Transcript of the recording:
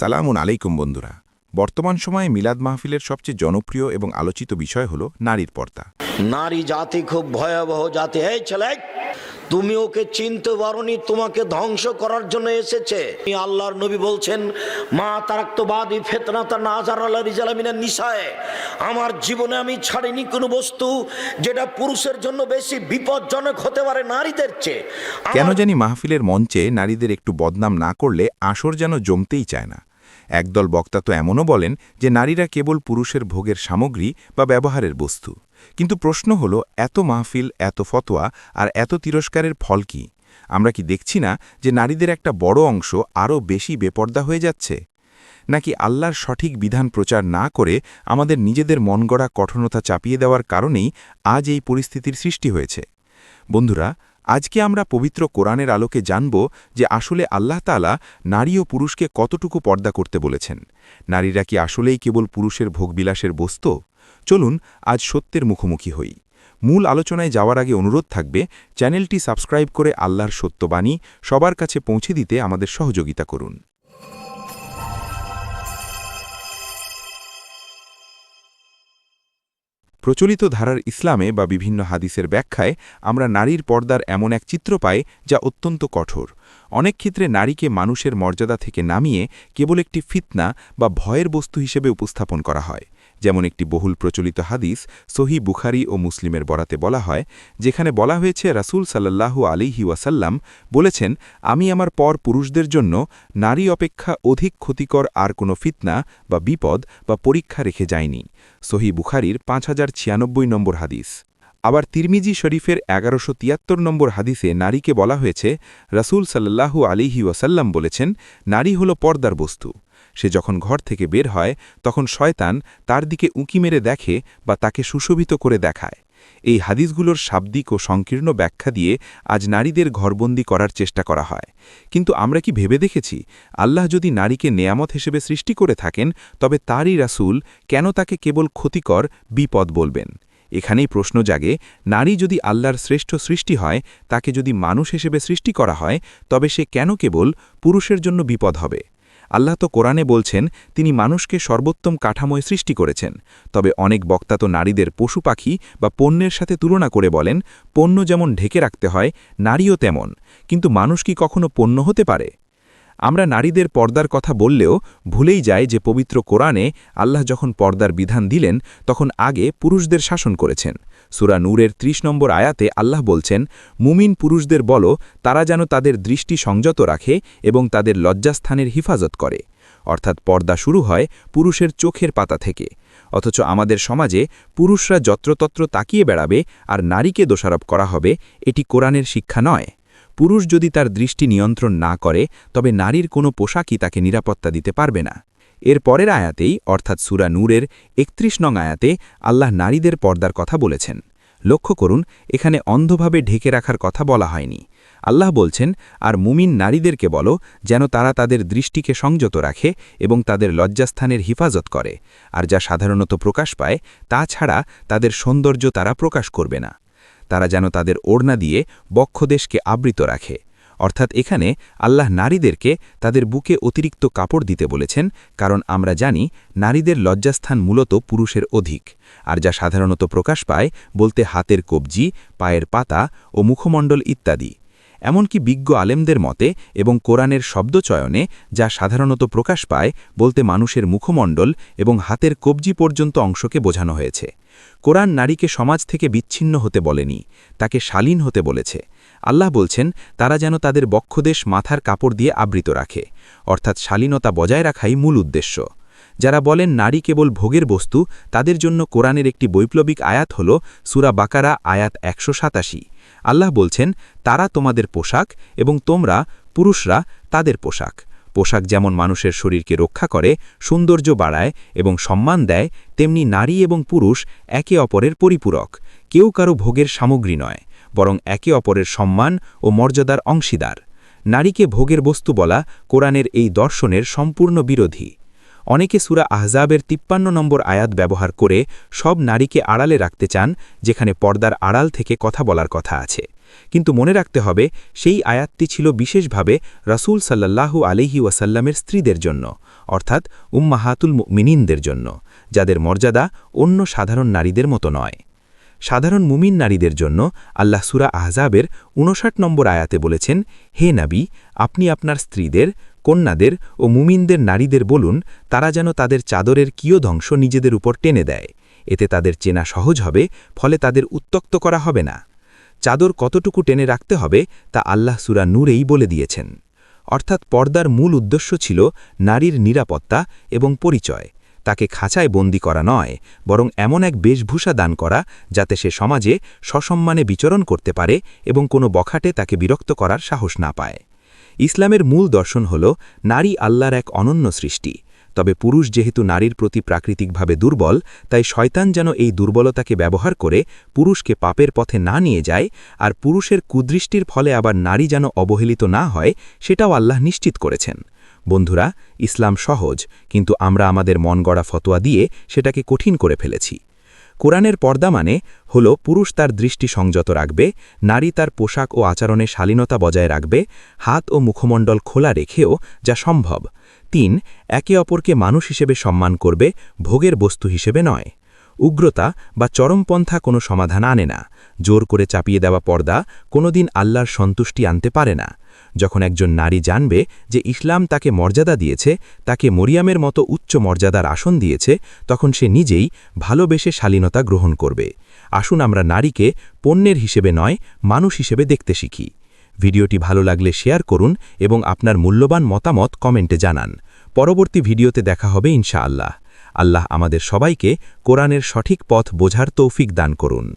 সালামুন আলাইকুম বন্ধুরা। বর্তমান সময়ে মিলাদ মাহফিলের সবচেয়ে জনপ্রিয় এবং আলোচিত বিষয় হলো নারীর পর্দা। নারী জাতি খুব ভয়াবহ জাতি। এই ছেলে, তুমি ওকে চিনতে পারোনি, তোমাকে ধ্বংস করার জন্য এসেছে। আল্লাহর নবী বলছেন, মা তারাক্তবাদী ফিতনাতা নাজার আল্লাহ রিজালামিনা নিসায়ে, আমার জীবনে আমি ছাড়িনি কোনো বস্তু যেটা পুরুষের জন্য বেশি বিপজ্জনক হতে পারে নারীদের চেয়ে। কেন জানি মাহফিলের মঞ্চে নারীদের একটু বদনাম না করলে আসর যেন জমতেই চায় না। একদল বক্তা তো এমনও বলেন যে নারীরা কেবল পুরুষের ভোগের সামগ্রী বা ব্যবহারের বস্তু। কিন্তু প্রশ্ন হলো, এত মাহফিল, এত ফতোয়া আর এত তিরস্কারের ফল কি? আমরা কি দেখছি না যে নারীদের একটা বড় অংশ আরও বেশি বেপর্দা হয়ে যাচ্ছে? নাকি আল্লাহর সঠিক বিধান প্রচার না করে আমাদের নিজেদের মনগড়া কঠোরতা চাপিয়ে দেওয়ার কারণেই আজ এই পরিস্থিতির সৃষ্টি হয়েছে? বন্ধুরা, আজকে আমরা পবিত্র কোরআনের আলোকে জানব যে আসলে আল্লাহ তাআলা নারী ও পুরুষকে কতটুকু পর্দা করতে বলেছেন। নারীরা কি আসলেই কেবল পুরুষের ভোগবিলাসের বস্তু? চলুন আজ সত্যের মুখোমুখি হই। মূল আলোচনায় যাওয়ার আগে অনুরোধ থাকবে, চ্যানেলটি সাবস্ক্রাইব করে আল্লাহর সত্যবাণী সবার কাছে পৌঁছে দিতে আমাদের সহযোগিতা করুন। প্রচলিত ধারার ইসলামে বা বিভিন্ন হাদিসের ব্যাখ্যায় আমরা নারীর পর্দার এমন এক চিত্র পাই যা অত্যন্ত কঠোর। অনেক ক্ষেত্রে নারীকে মানুষের মর্যাদা থেকে নামিয়ে কেবল একটি ফিতনা বা ভয়ের বস্তু হিসেবে উপস্থাপন করা হয়। যেমন একটি বহুল প্রচলিত হাদিস সহিহ বুখারী ও মুসলিমের বরাতে বলা হয়, যেখানে বলা হয়েছে রাসূল সাল্লাল্লাহু আলাইহি ওয়াসাল্লাম বলেছেন, আমি আমার পর পুরুষদের জন্য নারী অপেক্ষা অধিক ক্ষতিকর আর কোনো ফিতনা বা বিপদ বা পরীক্ষা রেখে যায়নি। সহিহ বুখারীর 5096 নম্বর হাদিস। আবার তিরমিজি শরীফের 1173 নম্বর হাদিসে নারীকে বলা হয়েছে, রাসূল সাল্লাল্লাহু আলাইহি ওয়াসাল্লাম বলেছেন, নারী হল পর্দার বস্তু। সে যখন ঘর থেকে বের হয় তখন শয়তান তার দিকে উঁকি মেরে দেখে বা তাকে সুশোভিত করে দেখায়। এই হাদিসগুলোর শাব্দিক ও সংকীর্ণ ব্যাখ্যা দিয়ে আজ নারীদের ঘরবন্দি করার চেষ্টা করা হয়। কিন্তু আমরা কি ভেবে দেখেছি, আল্লাহ যদি নারীকে নেয়ামত হিসেবে সৃষ্টি করে থাকেন, তবে তারই রাসূল কেন তাকে কেবল ক্ষতিকর, বিপদ বলবেন? এখানেই প্রশ্ন জাগে, নারী যদি আল্লাহর শ্রেষ্ঠ সৃষ্টি হয়, তাকে যদি মানুষ হিসেবে সৃষ্টি করা হয়, তবে সে কেন কেবল পুরুষের জন্য বিপদ হবে? আল্লাহ তো কোরআনে বলছেন তিনি মানুষকে সর্বোত্তম কাঠামোয় সৃষ্টি করেছেন। তবে অনেক বক্তা তো নারীদের পশু পাখি বা পণ্যের সাথে তুলনা করে বলেন, পণ্য যেমন ঢেকে রাখতে হয়, নারীও তেমন। কিন্তু মানুষ কি কখনো পণ্য হতে পারে? আমরা নারীদের পর্দার কথা বললেও ভুলেই যায় যে পবিত্র কোরআনে আল্লাহ যখন পর্দার বিধান দিলেন তখন আগে পুরুষদের শাসন করেছেন। সূরা নূরের 30 নম্বর আয়াতে আল্লাহ বলছেন, মুমিন পুরুষদের বলো তারা যেন তাদের দৃষ্টি সংযত রাখে এবং তাদের লজ্জাস্থানের হিফাজত করে। অর্থাৎ পর্দা শুরু হয় পুরুষের চোখের পাতা থেকে। অথচ আমাদের সমাজে পুরুষরা যত্রতত্র তাকিয়ে বেড়াবে আর নারীকে দোষারোপ করা হবে, এটি কোরআনের শিক্ষা নয়। পুরুষ যদি তার দৃষ্টি নিয়ন্ত্রণ না করে, তবে নারীর কোনো পোশাকই তাকে নিরাপত্তা দিতে পারবে না। এর পরের আয়াতেই অর্থাৎ সূরা নূরের 31 নং আয়াতে আল্লাহ নারীদের পর্দার কথা বলেছেন। লক্ষ্য করুন, এখানে অন্ধভাবে ঢেকে রাখার কথা বলা হয়নি। আল্লাহ বলছেন, আর মুমিন নারীদেরকে বলো যেন তারা তাদের দৃষ্টিকে সংযত রাখে এবং তাদের লজ্জাস্থানের হিফাজত করে, আর যা সাধারণত প্রকাশ পায় তা ছাড়া তাদের সৌন্দর্য তারা প্রকাশ করবে না। তারা যেন তাদের ওড়না দিয়ে বক্ষদেশকে আবৃত রাখে। অর্থাৎ এখানে আল্লাহ নারীদেরকে তাদের বুকে অতিরিক্ত কাপড় দিতে বলেছেন, কারণ আমরা জানি নারীদের লজ্জাস্থান মূলত পুরুষের অধিক, আর যা সাধারণত প্রকাশ পায় বলতে হাতের কবজি, পায়ের পাতা ও মুখমণ্ডল ইত্যাদি। এমনকি বিজ্ঞ আলেমদের মতে এবং কোরআনের শব্দচয়নে যা সাধারণত প্রকাশ পায় বলতে মানুষের মুখমণ্ডল এবং হাতের কবজি পর্যন্ত অংশকে বোঝানো হয়েছে। কোরআন নারীকে সমাজ থেকে বিচ্ছিন্ন হতে বলেনি, তাকে শালীন হতে বলেছে। আল্লাহ বলছেন তারা যেন তাদের বক্ষদেশ মাথার কাপড় দিয়ে আবৃত রাখে, অর্থাৎ শালীনতা বজায় রাখাই মূল উদ্দেশ্য। যারা বলেন নারী কেবল ভোগের বস্তু, তাদের জন্য কোরআনের একটি বৈপ্লবিক আয়াত হল সূরা বাকারা আয়াত 187। আল্লাহ বলছেন, তারা তোমাদের পোশাক এবং তোমরা পুরুষরা তাদের পোশাক। পোশাক যেমন মানুষের শরীরকে রক্ষা করে, সৌন্দর্য বাড়ায় এবং সম্মান দেয়, তেমনি নারী এবং পুরুষ একে অপরের পরিপূরক। কেউ কারো ভোগের সামগ্রী নয়, বরং একে অপরের সম্মান ও মর্যাদার অংশীদার। নারীকে ভোগের বস্তু বলা কোরআনের এই দর্শনের সম্পূর্ণ বিরোধী। অনেকে সূরা আহজাবের 53 নম্বর আয়াত ব্যবহার করে সব নারীকে আড়ালে রাখতে চান, যেখানে পর্দার আড়াল থেকে কথা বলার কথা আছে। কিন্তু মনে রাখতে হবে সেই আয়াতটি ছিল বিশেষভাবে রাসূল সাল্লাল্লাহু আলাইহি ওয়াসাল্লামের স্ত্রীদের জন্য, অর্থাৎ উম্মাহাতুল মুমিনিনদের জন্য, যাদের মর্যাদা অন্য সাধারণ নারীদের মতো নয়। সাধারণ মুমিন নারীদের জন্য আল্লাহ সূরা আহজাবের ৫৯ নম্বর আয়াতে বলেছেন, হে নবী, আপনি আপনার স্ত্রীদের, কন্যাদের ও মুমিনদের নারীদের বলুন তারা যেন তাদের চাদরের কিয়দংশ নিজেদের উপর টেনে দেয়, এতে তাদের চেনা সহজ হবে, ফলে তাদের উত্ত্যক্ত করা হবে না। চাদর কতটুকু টেনে রাখতে হবে তা আল্লাহ সূরা নূরেই বলে দিয়েছেন। অর্থাৎ পর্দার মূল উদ্দেশ্য ছিল নারীর নিরাপত্তা এবং পরিচয়, তাকে খাঁচায় বন্দি করা নয়, বরং এমন এক বেশভূষা দান করা যাতে সে সমাজে সসম্মানে বিচরণ করতে পারে এবং কোনো বখাটে তাকে বিরক্ত করার সাহস না পায়। ইসলামের মূল দর্শন হল নারী আল্লাহর এক অনন্য সৃষ্টি, তবে পুরুষ যেহেতু নারীর প্রতি প্রাকৃতিকভাবে দুর্বল, তাই শয়তান যেন এই দুর্বলতাকে ব্যবহার করে পুরুষকে পাপের পথে না নিয়ে যায়, আর পুরুষের কুদৃষ্টির ফলে আবার নারী যেন অবহেলিত না হয়, সেটাও আল্লাহ নিশ্চিত করেছেন। বন্ধুরা, ইসলাম সহজ, কিন্তু আমরা আমাদের মন গড়া ফতোয়া দিয়ে সেটাকে কঠিন করে ফেলেছি। কোরআনের পর্দা মানে হল পুরুষ তার দৃষ্টি সংযত রাখবে, নারী তার পোশাক ও আচরণে শালীনতা বজায় রাখবে, হাত ও মুখমণ্ডল খোলা রেখেও যা সম্ভব। ৩. একে অপরকে মানুষ হিসেবে সম্মান করবে, ভোগের বস্তু হিসেবে নয়। উগ্রতা বা চরমপন্থা কোনো সমাধান আনে না। জোর করে চাপিয়ে দেওয়া পর্দা কোনোদিন আল্লাহর সন্তুষ্টি আনতে পারে না। যখন একজন নারী জানবে যে ইসলাম তাকে মর্যাদা দিয়েছে, তাকে মরিয়ামের মতো উচ্চ মর্যাদার আসন দিয়েছে, তখন সে নিজেই ভালোবেসে শালীনতা গ্রহণ করবে। আসুন আমরা নারীকে পণ্যের হিসেবে নয়, মানুষ হিসেবে দেখতে শিখি। ভিডিওটি ভালো লাগলে শেয়ার করুন এবং আপনার মূল্যবান মতামত কমেন্টে জানান। পরবর্তী ভিডিওতে দেখা হবে ইনশাআল্লাহ। আল্লাহ আমাদের সবাইকে কোরআনের সঠিক পথ বোঝার তৌফিক দান করুন।